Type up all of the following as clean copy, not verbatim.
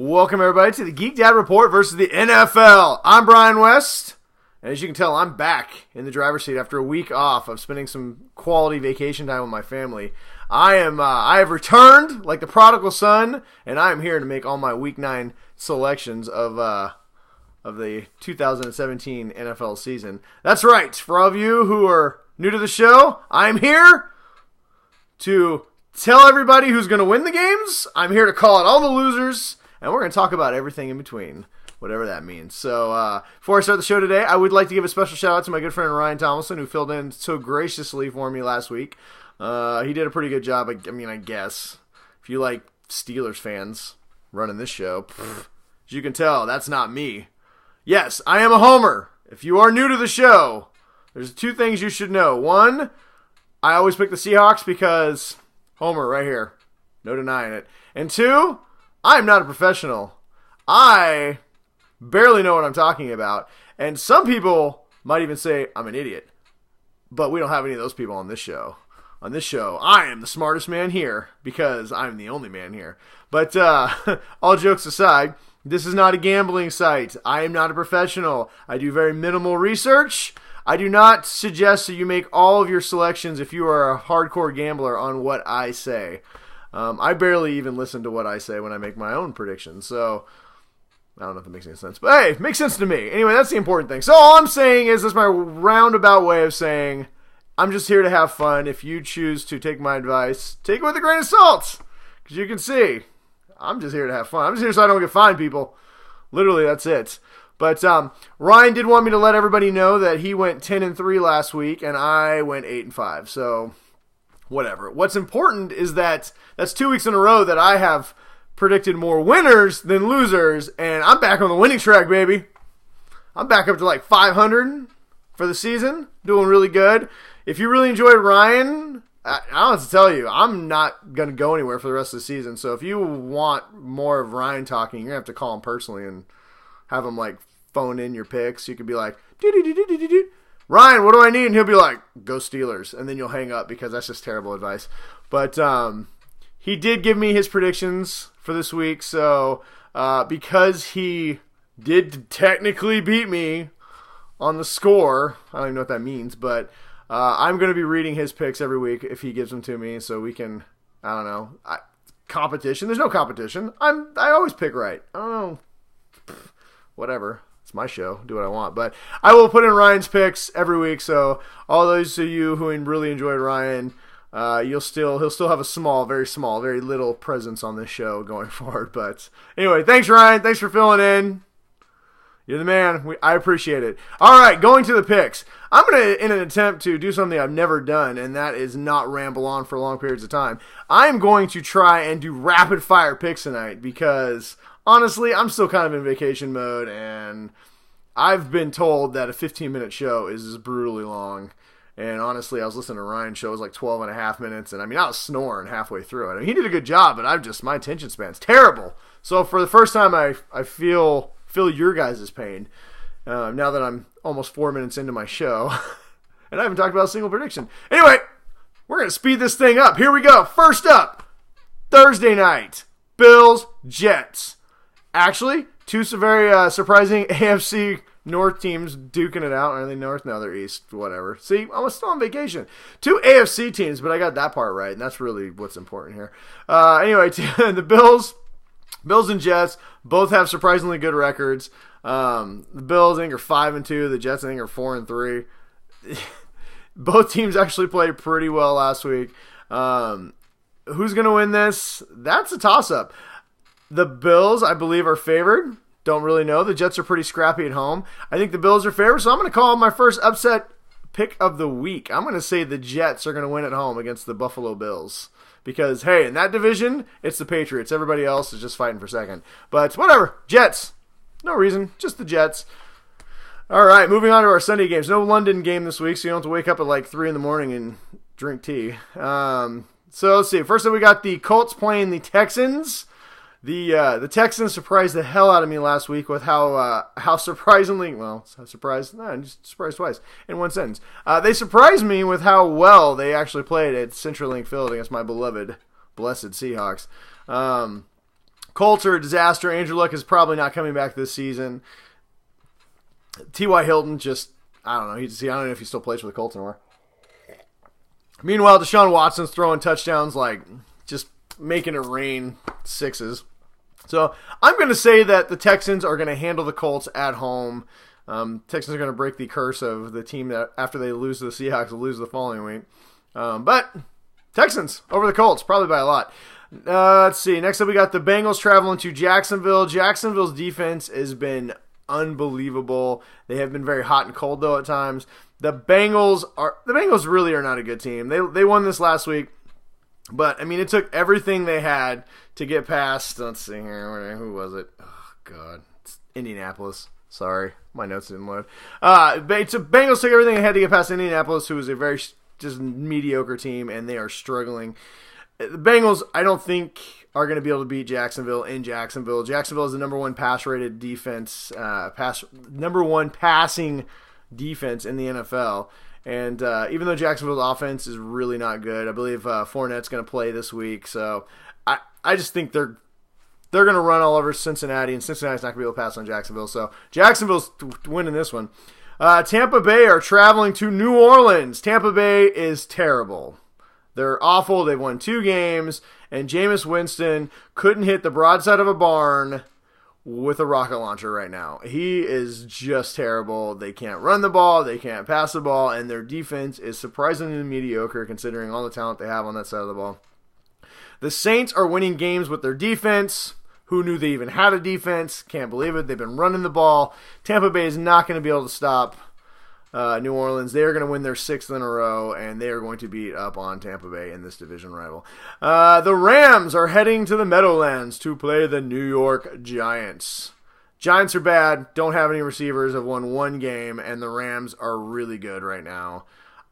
Welcome, everybody, to the Geek Dad Report versus the NFL. I'm Brian West, and as you can tell, I'm back in the driver's seat after a week off of spending some quality vacation time with my family. I have returned like the prodigal son, and I am here to make all my Week 9 selections of the 2017 NFL season. That's right. For all of you who are new to the show, I'm here to tell everybody who's going to win the games. I'm here to call out all the losers. And we're going to talk about everything in between, whatever that means. So before I start the show today, I would like to give a special shout out to my good friend Ryan Tomlinson, who filled in so graciously for me last week. He did a pretty good job, I guess. If you like Steelers fans running this show, as you can tell, that's not me. Yes, I am a homer. If you are new to the show, there's two things you should know. One, I always pick the Seahawks because homer right here. No denying it. And two, I'm not a professional. I barely know what I'm talking about. And some people might even say I'm an idiot. But we don't have any of those people on this show. On this show, I am the smartest man here because I'm the only man here. But all jokes aside, this is not a gambling site. I am not a professional. I do very minimal research. I do not suggest that you make all of your selections if you are a hardcore gambler on what I say. I barely even listen to what I say when I make my own predictions, so I don't know if that makes any sense. But hey, it makes sense to me. Anyway, that's the important thing. So all I'm saying is, this is my roundabout way of saying I'm just here to have fun. If you choose to take my advice, take it with a grain of salt. Because you can see, I'm just here to have fun. I'm just here so I don't get fined, people. Literally, that's it. But Ryan did want me to let everybody know that he went 10-3 last week, and I went 8-5. So whatever. What's important is that that's 2 weeks in a row that I have predicted more winners than losers, and I'm back on the winning track, baby. I'm back up to like 500 for the season, doing really good. If you really enjoyed Ryan, I don't have to tell you, I'm not going to go anywhere for the rest of the season. So if you want more of Ryan talking, you're going to have to call him personally and have him like phone in your picks. You could be like, Ryan, what do I need? And he'll be like, go Steelers. And then you'll hang up because that's just terrible advice. But he did give me his predictions for this week. So because he did technically beat me on the score, I don't even know what that means, but I'm going to be reading his picks every week if he gives them to me so we can, I don't know, competition. There's no competition. I always pick right. I don't know. Whatever. It's my show. Do what I want. But I will put in Ryan's picks every week. So all those of you who really enjoyed Ryan, he'll still have a very little presence on this show going forward. But anyway, thanks Ryan. Thanks for filling in. You're the man. I appreciate it. All right, going to the picks. I'm going to, in an attempt to do something I've never done, and that is not ramble on for long periods of time, I'm going to try and do rapid fire picks tonight because honestly, I'm still kind of in vacation mode, and I've been told that a 15-minute show is brutally long. And honestly, I was listening to Ryan's show. It was like 12 and a half minutes, and I was snoring halfway through it. He did a good job, but my attention span's terrible. So for the first time, I feel your guys' pain now that I'm almost 4 minutes into my show, and I haven't talked about a single prediction. Anyway, we're going to speed this thing up. Here we go. First up, Thursday night, Bills, Jets. Actually, two very surprising AFC North teams duking it out. Are they North? No, they're East. Whatever. See, I was still on vacation. Two AFC teams, but I got that part right, and that's really what's important here. Anyway, the Bills and Jets both have surprisingly good records. The Bills, I think, are 5-2. The Jets, I think, are 4-3. Both teams actually played pretty well last week. Who's going to win this? That's a toss-up. The Bills, I believe, are favored. Don't really know. The Jets are pretty scrappy at home. I think the Bills are favored, so I'm going to call my first upset pick of the week. I'm going to say the Jets are going to win at home against the Buffalo Bills. Because, hey, in that division, it's the Patriots. Everybody else is just fighting for second. But whatever. Jets. No reason. Just the Jets. All right, moving on to our Sunday games. No London game this week, so you don't have to wake up at like 3 in the morning and drink tea. So let's see. First up, we got the Colts playing the Texans. The Texans surprised the hell out of me last week with how surprisingly, well, surprised twice in one sentence. They surprised me with how well they actually played at CenturyLink Field against my beloved, blessed Seahawks. Colts are a disaster. Andrew Luck is probably not coming back this season. T.Y. Hilton I don't know. I don't know if he still plays for the Colts anymore. Meanwhile, Deshaun Watson's throwing touchdowns just making it rain sixes. So I'm going to say that the Texans are going to handle the Colts at home. Texans are going to break the curse of the team that after they lose to the Seahawks will lose the following week. But Texans over the Colts, probably by a lot. Let's see. Next up, we got the Bengals traveling to Jacksonville. Jacksonville's defense has been unbelievable. They have been very hot and cold, though, at times. The Bengals really are not a good team. They won this last week, but, I mean, it took everything they had to get past. Let's see here. Who was it? Oh, God. It's Indianapolis. Sorry. My notes didn't load. Bengals took everything they had to get past Indianapolis, who is a very just mediocre team, and they are struggling. The Bengals, I don't think, are going to be able to beat Jacksonville in Jacksonville. Jacksonville is the number one pass-rated defense, number one passing defense in the NFL. And even though Jacksonville's offense is really not good, I believe Fournette's going to play this week. So I just think they're going to run all over Cincinnati, and Cincinnati's not going to be able to pass on Jacksonville. So Jacksonville's winning this one. Tampa Bay are traveling to New Orleans. Tampa Bay is terrible. They're awful. They've won 2 games, and Jameis Winston couldn't hit the broadside of a barn with a rocket launcher right now. He is just terrible. They can't run the ball. They can't pass the ball, and their defense is surprisingly mediocre considering all the talent they have on that side of the ball. The Saints are winning games with their defense. Who knew they even had a defense? Can't believe it. They've been running the ball. Tampa Bay is not going to be able to stop New Orleans. They are going to win their 6th in a row, and they are going to beat up on Tampa Bay in this division rival. The Rams are heading to the Meadowlands to play the New York Giants. Giants are bad, don't have any receivers, have won 1 game, and the Rams are really good right now.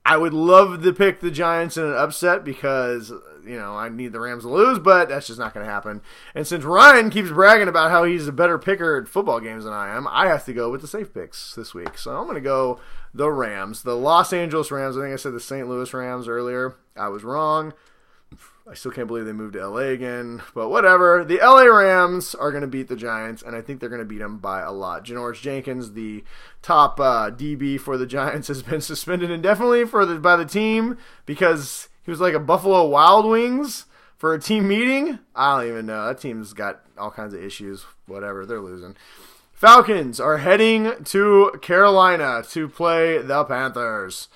I would love to pick the Giants in an upset because, I need the Rams to lose, but that's just not going to happen. And since Ryan keeps bragging about how he's a better picker at football games than I am, I have to go with the safe picks this week. So I'm going to go the Rams. The Los Angeles Rams. I think I said the St. Louis Rams earlier. I was wrong. I still can't believe they moved to LA again, but whatever. The LA Rams are going to beat the Giants, and I think they're going to beat them by a lot. Janoris Jenkins, the top DB for the Giants, has been suspended indefinitely by the team because he was like a Buffalo Wild Wings for a team meeting. I don't even know. That team's got all kinds of issues. Whatever, they're losing. Falcons are heading to Carolina to play the Panthers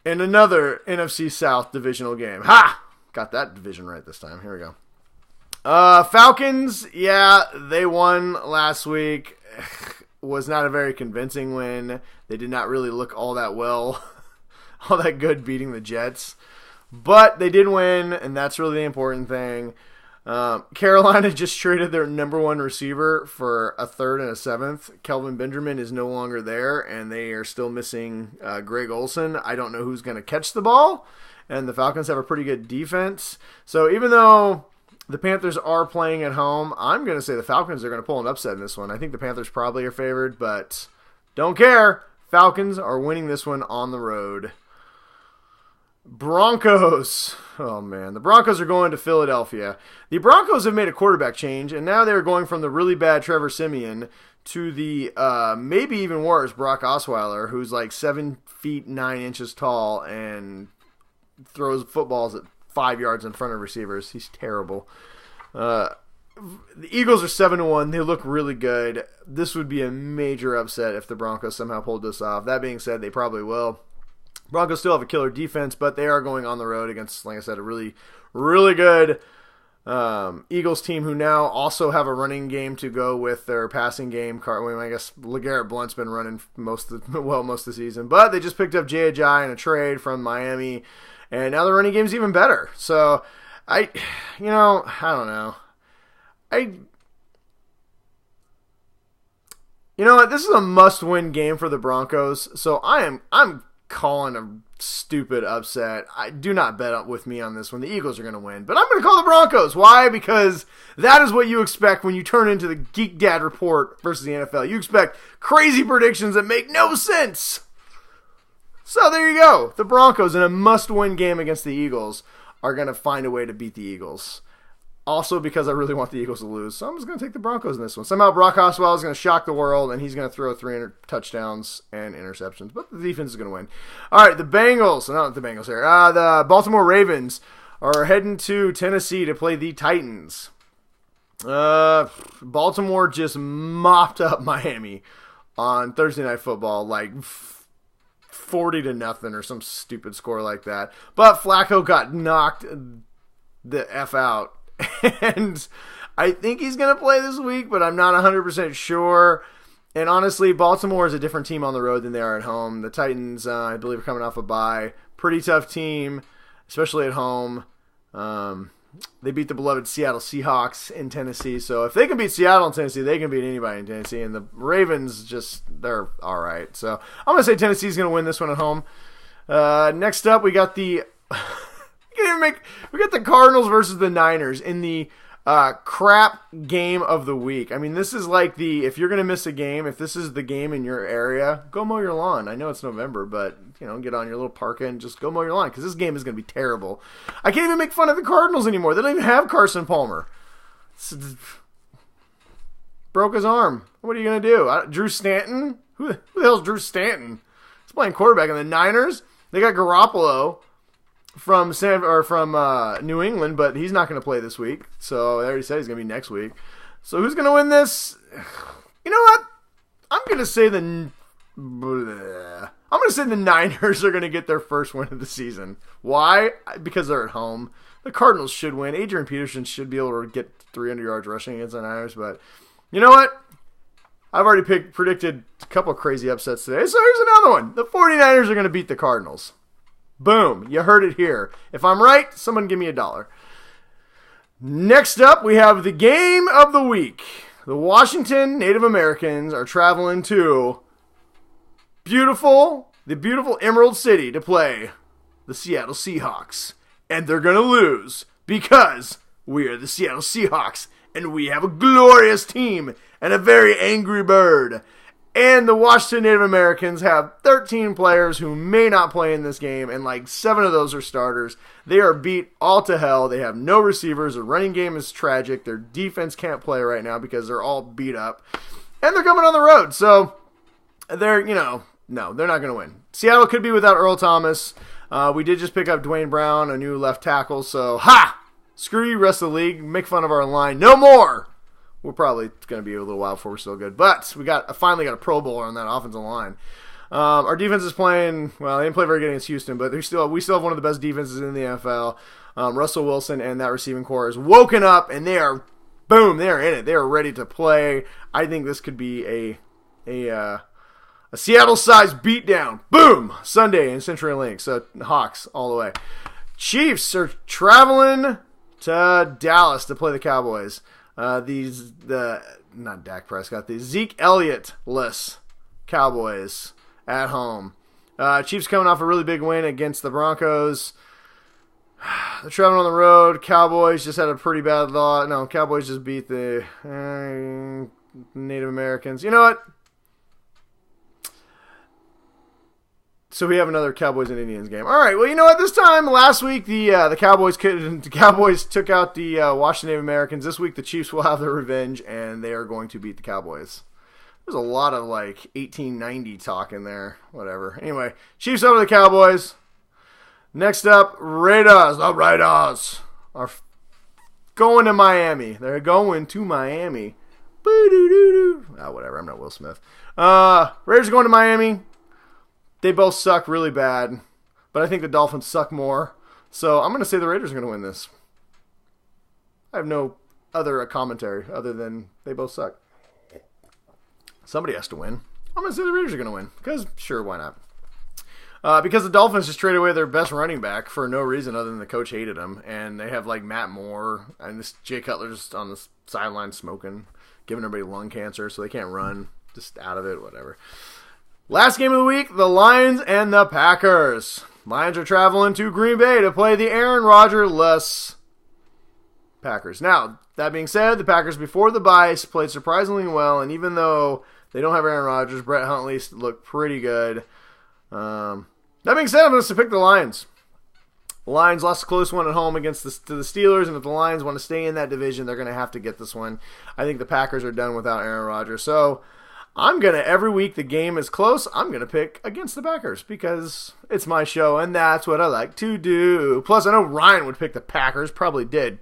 in another NFC South divisional game. Ha! Got that division right this time. Here we go. Falcons, yeah, they won last week. Was not a very convincing win. They did not really look all that well, all that good beating the Jets. But they did win, and that's really the important thing. Carolina just traded their number 1 receiver for a 3rd and a 7th. Kelvin Benjamin is no longer there, and they are still missing Greg Olsen. I don't know who's going to catch the ball, and the Falcons have a pretty good defense. So even though the Panthers are playing at home, I'm going to say the Falcons are going to pull an upset in this one. I think the Panthers probably are favored, but don't care. Falcons are winning this one on the road. Broncos. Oh, man. The Broncos are going to Philadelphia. The Broncos have made a quarterback change, and now they're going from the really bad Trevor Siemian to the maybe even worse Brock Osweiler, who's like 7 feet 9 inches tall and throws footballs at 5 yards in front of receivers. He's terrible. The Eagles are 7-1. They look really good. This would be a major upset if the Broncos somehow pulled this off. That being said, they probably will. Broncos still have a killer defense, but they are going on the road against, like I said, a really, really good Eagles team who now also have a running game to go with their passing game. I guess LeGarrette Blount's been running most of the season, but they just picked up Jay Ajayi in a trade from Miami, and now the running game's even better. So I don't know. You know what? This is a must-win game for the Broncos. So I'm calling a stupid upset. I do not bet with me on this one. The Eagles are going to win, but I'm going to call the Broncos. Why? Because that is what you expect when you turn into the Geek Dad Report versus the NFL. You expect crazy predictions that make no sense. So there you go. The Broncos in a must-win game against the Eagles are going to find a way to beat the Eagles. Also because I really want the Eagles to lose. So I'm just going to take the Broncos in this one. Somehow Brock Osweiler is going to shock the world, and he's going to throw 300 touchdowns and interceptions. But the defense is going to win. All right, the Bengals. Not the Bengals here. The Baltimore Ravens are heading to Tennessee to play the Titans. Baltimore just mopped up Miami on Thursday Night Football, like 40-0 or some stupid score like that. But Flacco got knocked the F out. And I think he's going to play this week, but I'm not 100% sure. And honestly, Baltimore is a different team on the road than they are at home. The Titans, I believe, are coming off a bye. Pretty tough team, especially at home. They beat the beloved Seattle Seahawks in Tennessee. So if they can beat Seattle in Tennessee, they can beat anybody in Tennessee. And the Ravens, they're all right. So I'm going to say Tennessee's going to win this one at home. Next up, we got the... we got the Cardinals versus the Niners in the crap game of the week. I mean, this is like if you're going to miss a game, if this is the game in your area, go mow your lawn. I know it's November, but, get on your little parka and just go mow your lawn because this game is going to be terrible. I can't even make fun of the Cardinals anymore. They don't even have Carson Palmer. Broke his arm. What are you going to do? Drew Stanton? Who the hell is Drew Stanton? He's playing quarterback in the Niners. They got Garoppolo from New England, but he's not going to play this week. So I already said he's going to be next week. So who's going to win this? You know what? I'm going to say the Niners are going to get their first win of the season. Why? Because they're at home. The Cardinals should win. Adrian Peterson should be able to get 300 yards rushing against the Niners, but you know what? I've already predicted a couple crazy upsets today. So here's another one. The 49ers are going to beat the Cardinals. Boom. You heard it here. If I'm right, someone give me $1. Next up, we have the game of the week. The Washington Native Americans are traveling to the beautiful Emerald City to play the Seattle Seahawks. And they're going to lose because we are the Seattle Seahawks and we have a glorious team and a very angry bird. And the Washington Native Americans have 13 players who may not play in this game, and like 7 of those are starters. They are beat all to hell. They have no receivers. The running game is tragic. Their defense can't play right now because they're all beat up. And they're coming on the road, so they're, no, they're not going to win. Seattle could be without Earl Thomas. We did just pick up Dwayne Brown, a new left tackle, so screw you, rest of the league. Make fun of our line. No more! We're probably going to be a little while before we're still good. But we finally got a Pro Bowler on that offensive line. Our defense is playing, well, they didn't play very good against Houston, but we still have one of the best defenses in the NFL. Russell Wilson and that receiving core is woken up, and they are in it. They are ready to play. I think this could be a Seattle-sized beatdown. Boom! Sunday in CenturyLink. So, Hawks all the way. Chiefs are traveling to Dallas to play the Cowboys. Not Dak Prescott, the Zeke Elliott-less Cowboys at home. Chiefs coming off a really big win against the Broncos. They're traveling on the road. Cowboys just had a pretty bad loss. No, Cowboys just beat the Native Americans. You know what? So we have another Cowboys and Indians game. All right. Well, you know what? This time last week the Cowboys took out the Washington Native Americans. This week the Chiefs will have their revenge, and they are going to beat the Cowboys. There's a lot of 1890 talk in there. Whatever. Anyway, Chiefs over the Cowboys. Next up, Raiders. The Raiders are going to Miami. They're going to Miami. Boo-doo-doo-doo. Whatever. I'm not Will Smith. Raiders are going to Miami. They both suck really bad, but I think the Dolphins suck more. So I'm going to say the Raiders are going to win this. I have no other commentary other than they both suck. Somebody has to win. I'm going to say the Raiders are going to win because, sure, why not? Because the Dolphins just traded away their best running back for no reason other than the coach hated him, and they have Matt Moore and this Jay Cutler just on the sideline smoking, giving everybody lung cancer, so they can't run. Just out of it, whatever. Last game of the week, the Lions and the Packers. Lions are traveling to Green Bay to play the Aaron Rodgers-less Packers. Now, that being said, the Packers before the bye played surprisingly well, and even though they don't have Aaron Rodgers, Brett Hundley looked pretty good. That being said, I'm going to pick the Lions. The Lions lost a close one at home against to the Steelers, and if the Lions want to stay in that division, they're going to have to get this one. I think the Packers are done without Aaron Rodgers. So I'm going to, every week the game is close, I'm going to pick against the Packers because it's my show, and that's what I like to do. Plus, I know Ryan would pick the Packers, probably did.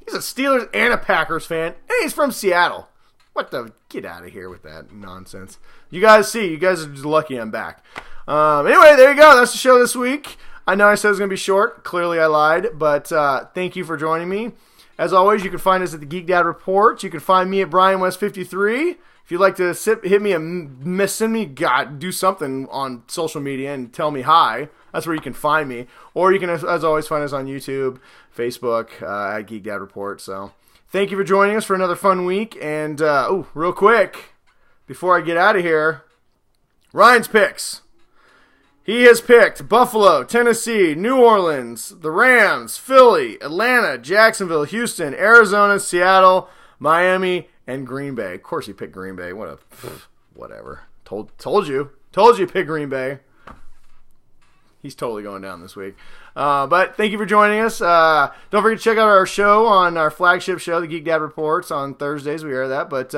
He's a Steelers and a Packers fan, and he's from Seattle. What the? Get out of here with that nonsense. You guys are just lucky I'm back. Anyway, there you go. That's the show this week. I know I said it was going to be short. Clearly I lied, but thank you for joining me. As always, you can find us at the Geek Dad Report. You can find me at BrianWest53. If you'd like to hit me and send me, do something on social media and tell me hi, that's where you can find me. Or you can, as always, find us on YouTube, Facebook, at Geek Dad Report. So thank you for joining us for another fun week. And, real quick, before I get out of here, Ryan's picks. He has picked Buffalo, Tennessee, New Orleans, the Rams, Philly, Atlanta, Jacksonville, Houston, Arizona, Seattle, Miami, and Green Bay. Of course he picked Green Bay. Whatever. Told you. Pick Green Bay. He's totally going down this week. But thank you for joining us. Don't forget to check out our show on our flagship show, the Geek Dad Reports, on Thursdays. We air that. But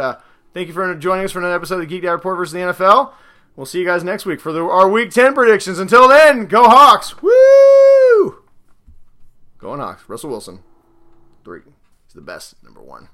thank you for joining us for another episode of the Geek Dad Report versus the NFL. We'll see you guys next week for our Week 10 predictions. Until then, go Hawks! Woo! Going Hawks. Russell Wilson. 3. He's the best. Number 1.